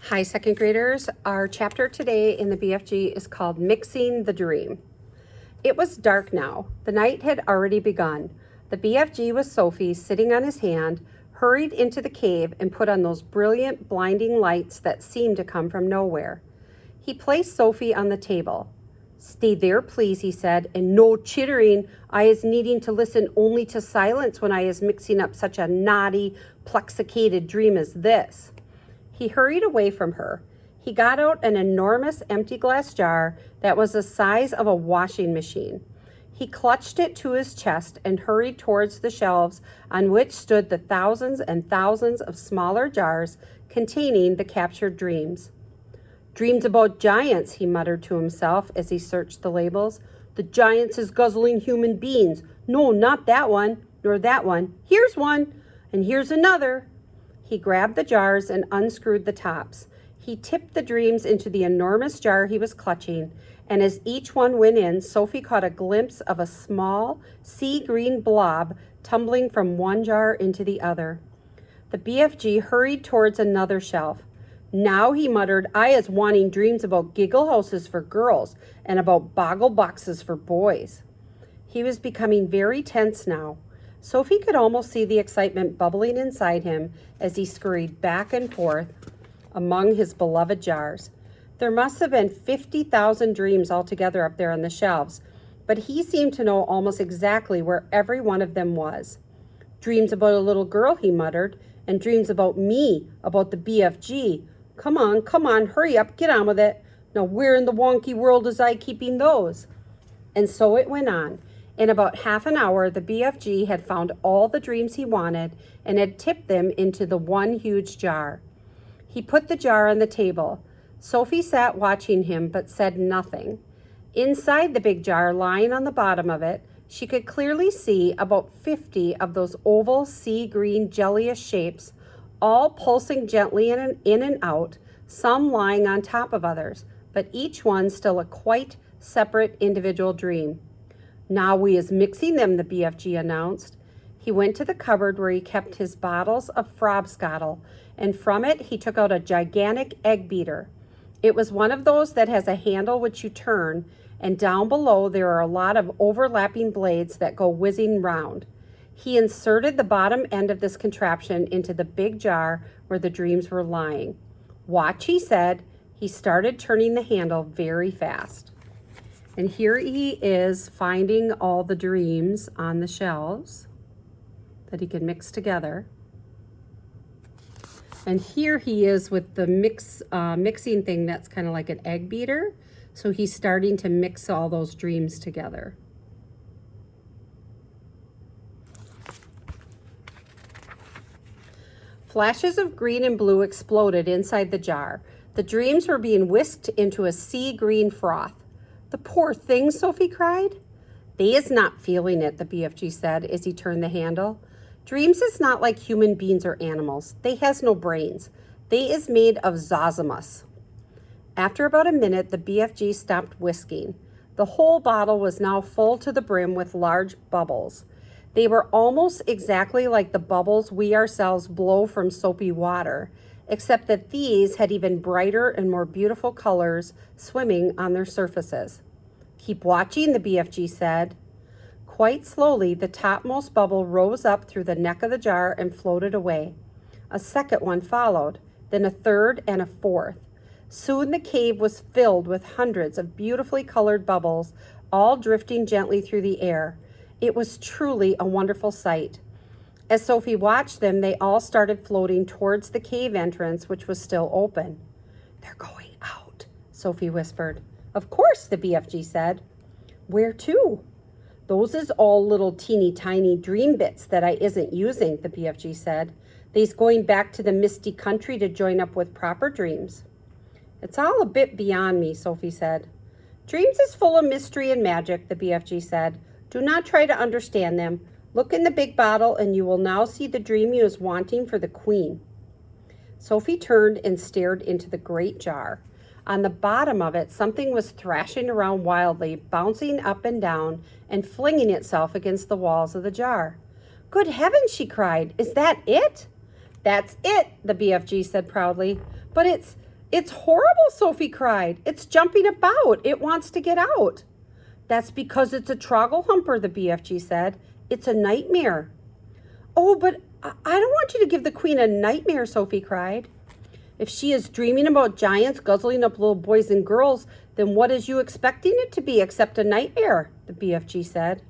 Hi, second graders. Our chapter today in the BFG is called Mixing the Dream. It was dark now. The night had already begun. The BFG with Sophie sitting on his hand hurried into the cave and put on those brilliant, blinding lights that seemed to come from nowhere. He placed Sophie on the table. "Stay there, please," he said, "and no chittering. I is needing to listen only to silence when I is mixing up such a naughty, plexicated dream as this." He hurried away from her. He got out an enormous empty glass jar that was the size of a washing machine. He clutched it to his chest and hurried towards the shelves on which stood the thousands and thousands of smaller jars containing the captured dreams. "Dreams about giants," he muttered to himself as he searched the labels. "The giants is guzzling human beings. No, not that one, nor that one. Here's one, and here's another." He grabbed the jars and unscrewed the tops. He tipped the dreams into the enormous jar he was clutching, and as each one went in, Sophie caught a glimpse of a small sea green blob tumbling from one jar into the other. The BFG hurried towards another shelf. "Now," he muttered, "I is wanting dreams about giggle houses for girls and about boggle boxes for boys." He was becoming very tense now. Sophie could almost see the excitement bubbling inside him as he scurried back and forth among his beloved jars. There must have been 50,000 dreams altogether up there on the shelves, but he seemed to know almost exactly where every one of them was. "Dreams about a little girl," he muttered, "and dreams about me, about the BFG. Come on, hurry up, get on with it. Now where in the wonky world is I keeping those?" And so it went on. In about half an hour, the BFG had found all the dreams he wanted and had tipped them into the one huge jar. He put the jar on the table. Sophie sat watching him but said nothing. Inside the big jar, lying on the bottom of it, she could clearly see about 50 of those oval sea green jellyish shapes, all pulsing gently in and out, some lying on top of others, but each one still a quite separate individual dream. "Now we is mixing them," the BFG announced. He went to the cupboard where he kept his bottles of frobscottle, and from it he took out a gigantic egg beater. It was one of those that has a handle which you turn, and down below there are a lot of overlapping blades that go whizzing round. He inserted the bottom end of this contraption into the big jar where the dreams were lying. "Watch," he said. He started turning the handle very fast. And here he is finding all the dreams on the shelves that he can mix together. And here he is with the mixing thing that's kind of like an egg beater. So he's starting to mix all those dreams together. Flashes of green and blue exploded inside the jar. The dreams were being whisked into a sea green froth. "The poor thing," Sophie cried. "They is not feeling it," the BFG said as he turned the handle. "Dreams is not like human beings or animals. They has no brains. They is made of zosmas." After about a minute, the BFG stopped whisking. The whole bottle was now full to the brim with large bubbles. They were almost exactly like the bubbles we ourselves blow from soapy water, except that these had even brighter and more beautiful colors swimming on their surfaces. "Keep watching," the BFG said. Quite slowly, the topmost bubble rose up through the neck of the jar and floated away. A second one followed, then a third and a fourth. Soon the cave was filled with hundreds of beautifully colored bubbles, all drifting gently through the air. It was truly a wonderful sight. As Sophie watched them, they all started floating towards the cave entrance, which was still open. "They're going out," Sophie whispered. "Of course," the BFG said. "Where to?" "Those is all little teeny tiny dream bits that I isn't using," the BFG said. "They's going back to the misty country to join up with proper dreams." "It's all a bit beyond me," Sophie said. "Dreams is full of mystery and magic," the BFG said. "Do not try to understand them. Look in the big bottle and you will now see the dream you is wanting for the queen." Sophie turned and stared into the great jar. On the bottom of it, something was thrashing around wildly, bouncing up and down and flinging itself against the walls of the jar. "Good heavens," she cried. "Is that it?" "That's it," the BFG said proudly. "But it's It's horrible, Sophie cried. It's jumping about. It wants to get out. That's because it's a trogglehumper, the BFG said. It's a nightmare. Oh, but I don't want you to give the queen a nightmare, Sophie cried. If she is dreaming about giants guzzling up little boys and girls, then what is you expecting it to be except a nightmare? The BFG said.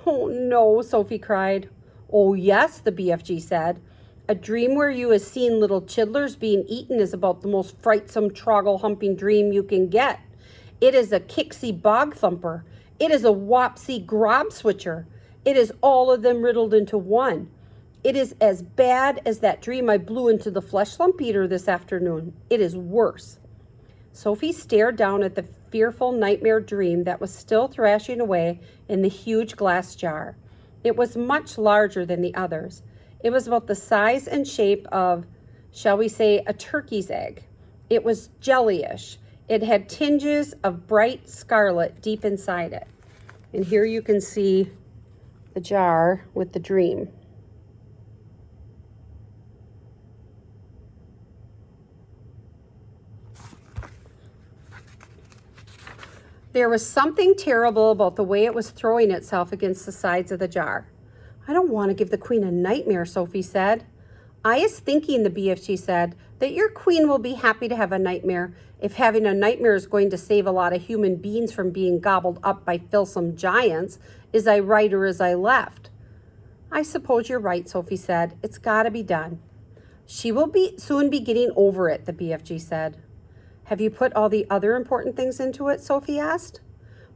Oh no, Sophie cried. Oh yes, the BFG said. A dream where you has seen little chidlers being eaten is about the most frightsome troggle-humping dream you can get. It is a kicksy bog thumper. It is a wopsy grob switcher. It is all of them riddled into one. It is as bad as that dream I blew into the flesh lump eater this afternoon. It is worse. Sophie stared down at the fearful nightmare dream that was still thrashing away in the huge glass jar. It was much larger than the others. It was about the size and shape of, shall we say, a turkey's egg. It was jellyish. It had tinges of bright scarlet deep inside it. And here you can see the jar with the dream. There was something terrible about the way it was throwing itself against the sides of the jar. I don't want to give the queen a nightmare, Sophie said. I is thinking, the BFG said, that your queen will be happy to have a nightmare if having a nightmare is going to save a lot of human beings from being gobbled up by filsome giants. Is I right or is I left? I suppose you're right, Sophie said. It's got to be done. She will soon be getting over it, the BFG said. Have you put all the other important things into it? Sophie asked.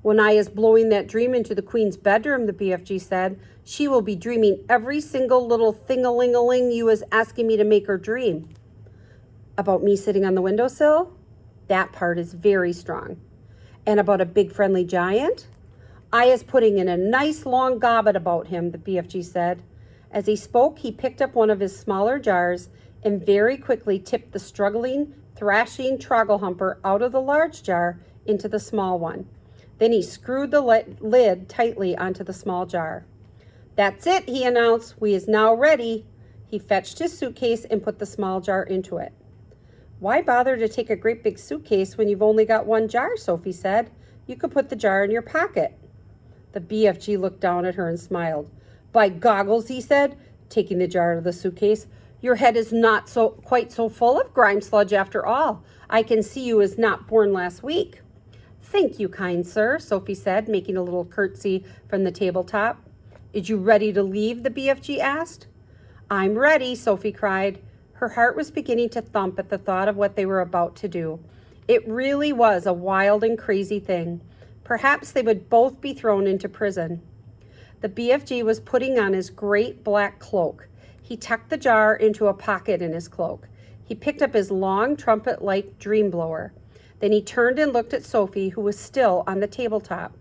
When I is blowing that dream into the queen's bedroom, the BFG said, she will be dreaming every single little thing-a-ling-a-ling you is asking me to make her dream. About me sitting on the windowsill? That part is very strong. And about a big friendly giant? I is putting in a nice long gobbet about him, the BFG said. As he spoke, he picked up one of his smaller jars and very quickly tipped the struggling, thrashing trogglehumper out of the large jar into the small one. Then he screwed the lid tightly onto the small jar. That's it, he announced. We is now ready. He fetched his suitcase and put the small jar into it. Why bother to take a great big suitcase when you've only got one jar, Sophie said. You could put the jar in your pocket. The BFG looked down at her and smiled. By goggles, he said, taking the jar out of the suitcase. Your head is not quite so full of grime sludge after all. I can see you is not born last week. Thank you, kind sir, Sophie said, making a little curtsy from the tabletop. Is you ready to leave? The BFG asked. I'm ready, Sophie cried. Her heart was beginning to thump at the thought of what they were about to do. It really was a wild and crazy thing. Perhaps they would both be thrown into prison. The BFG was putting on his great black cloak. He tucked the jar into a pocket in his cloak. He picked up his long trumpet-like dream blower. Then he turned and looked at Sophie, who was still on the tabletop.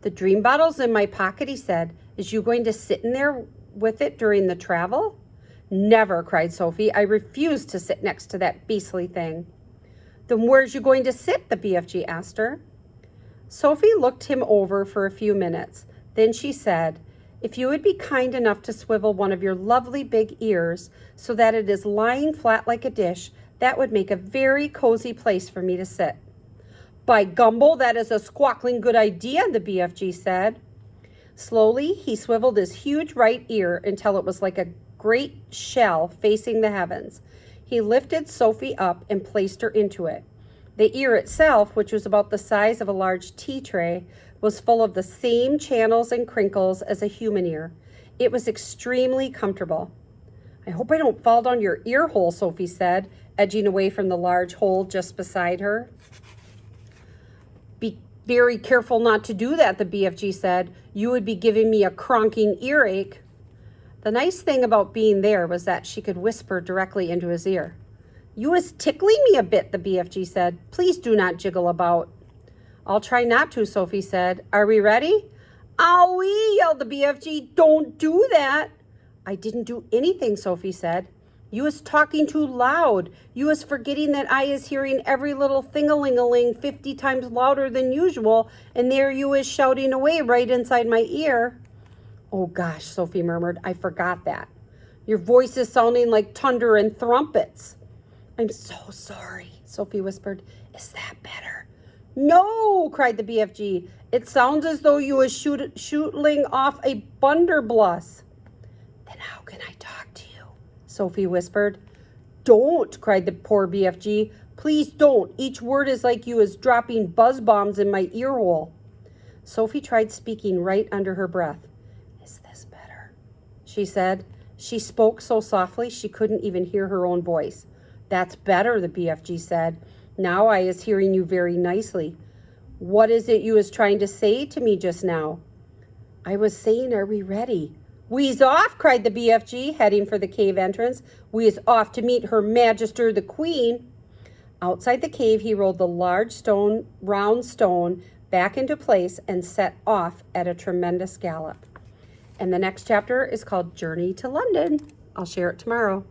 The dream bottle's in my pocket, he said. Is you going to sit in there with it during the travel? Never, cried Sophie. I refuse to sit next to that beastly thing. Then where's you going to sit? The BFG asked her. Sophie looked him over for a few minutes. Then she said, if you would be kind enough to swivel one of your lovely big ears so that it is lying flat like a dish, that would make a very cozy place for me to sit. By gumble, that is a squawkling good idea, the BFG said. Slowly, he swiveled his huge right ear until it was like a great shell facing the heavens. He lifted Sophie up and placed her into it. The ear itself, which was about the size of a large tea tray, was full of the same channels and crinkles as a human ear. It was extremely comfortable. I hope I don't fall down your ear hole, Sophie said, edging away from the large hole just beside her. Be very careful not to do that, the BFG said. You would be giving me a cronking earache. The nice thing about being there was that she could whisper directly into his ear. You is tickling me a bit, the BFG said. Please do not jiggle about. I'll try not to, Sophie said. Are we ready? Owie, yelled the BFG. Don't do that. I didn't do anything, Sophie said. You is talking too loud. You is forgetting that I is hearing every little thing-a-ling-a-ling 50 times louder than usual, and there you is shouting away right inside my ear. Oh gosh, Sophie murmured. I forgot that. Your voice is sounding like thunder and trumpets. I'm so sorry, Sophie whispered. Is that better? No, cried the BFG. It sounds as though you was shooting off a blunderbuss. Then how can I talk to you? Sophie whispered. Don't, cried the poor BFG. Please don't. Each word is like you is dropping buzz bombs in my ear hole. Sophie tried speaking right under her breath. Is this better? She said. She spoke so softly she couldn't even hear her own voice. That's better, the BFG said. Now I is hearing you very nicely. What is it you is trying to say to me just now? I was saying, are we ready? We's off, cried the BFG, heading for the cave entrance. We is off to meet Her Majesty the Queen. Outside the cave, he rolled the large round stone back into place and set off at a tremendous gallop. And the next chapter is called Journey to London. I'll share it tomorrow.